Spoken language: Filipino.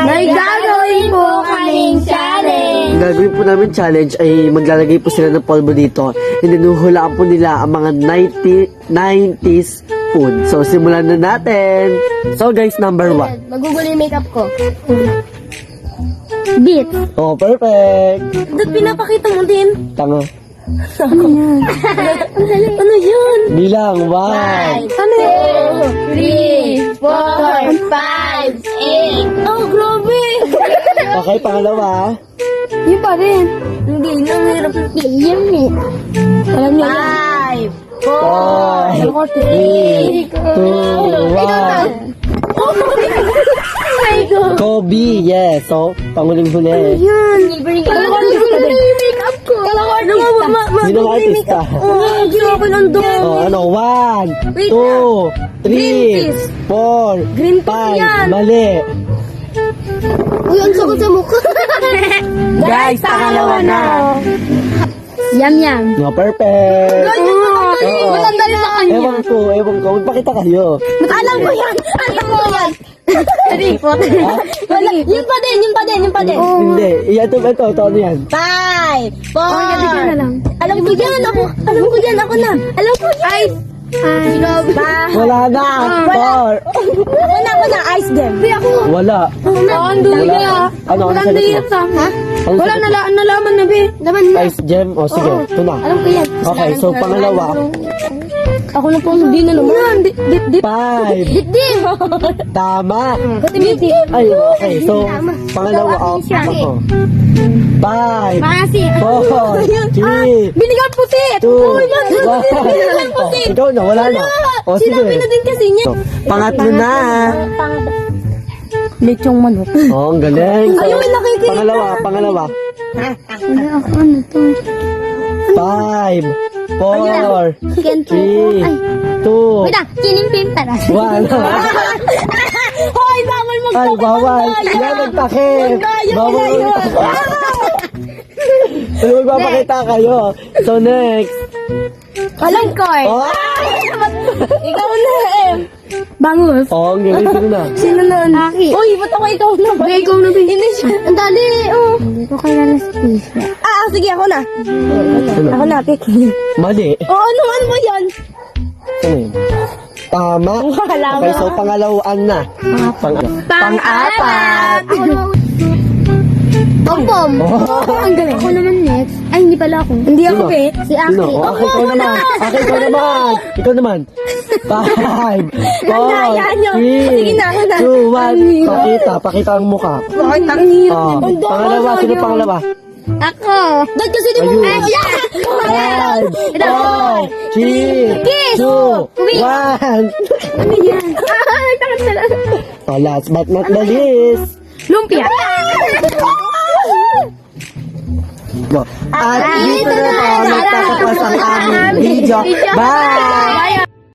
May gagawin po kaming challenge. Ang gagawin po namin challenge ay maglalagay po sila ng polvo dito. And then huhulaan po nila ang mga 90s food. So, simulan na natin. So, guys, number 1. Magugulo yung makeup ko. Beat. Oh, perfect. Ba't pinapakita mo din? Tanga. Ano yan? Ano yun? Bilang 1. Ano yun? 2, 3, 4, 5, 8. Oh, grabe! Okay, pangalawa. Yun pa rin. Hindi, ang hirap. Yan eh. Alam niyo yan. 5, 4, 3, 2, 1. Kobe, yes. So, panguling-huli. Yan. Ano yung makeup ko? Sino ang artista? Oh, ginawa ko ng dog. Oh, ano? 1, Wait 2, 3, 4, Green tea yan. 5. Mali. Uy, ang sagot sa mukha. Guys, pangalawa na. Yum, yum. No, perfect. Oo. Matanda na sa kanya. Ewan ko. Magpakita kayo. Alam ko yan. Alam ko yan. Ripot. Wala. Yun pa din. Hindi. Ito, ano yan? 5, 4. Alam ko yan. Ako na. Alam ko yan. Wala na. 4. Ako na. Ice them. Wala. Ando Wala. niya. Ano sagot mo? Ha? Ano sagot mo? Nalaman na, be. Laman na. Ice gem? O sige, ito na. Alam ko yan. Okay, so pangalawa. Ako na po. Hindi na naman. Dip. 5. Dip. Tama. Dip. Ay, okay. So, pangalawa. Oh, ako. 5, Makasi. 4, 3, Binigang puti. 2, Binigang 1. puti. Ikaw na, wala na. O sige. Sinabi na din kasi niya. So, pangatlo na. Lechong manok. Oh, ang galing. So, Ayun, nakikita. Pangalawa. Ano to? 5, 4, Kento. 3, 2, Wait lang, kinimpim para. 1. Hoy, bawal mo. Ay, bawal. Yan, nagtakip. Bawal magtakip. Ano, magpapakita kayo. So, next. Alam ko eh. Oh, Ikaw na eh. Bangus. oh ang galing. Sino na? Sino na? Aki. Uy, ba't ako ikaw na ba? Ikaw na ba? Hindi siya. Ang dali, oh. Hindi ko kilala si Tisha. Sige, ako na. Sino? Ako na, pick. Mali. Oh, ano ba yan? Ano yun? Tama. Wala Okay, ba? so pangalawaan na. Pang-apat. Pom-pom. Oh. Ang galing. Ako naman next. Ay, hindi pala ako. Hindi ako, ako, eh. Si Aki. Sino? Oh, okay, ikaw naman. Okay, ikaw naman. Ikaw naman. 5, 4, 3, Sige na, ako na. 2, 1. Pakita ang mukha. Bakit ang hirap? Oh, pangalawa, sino pangalawa? Ako. Ba't kasi di mo? Ayun. Ay, yeah! 5, 4, 3, 2, 1. Ano yan? Takot na lang. Oh, last but not the least. Lumpia. At dito na po nagtatapos ang aming video. Bye!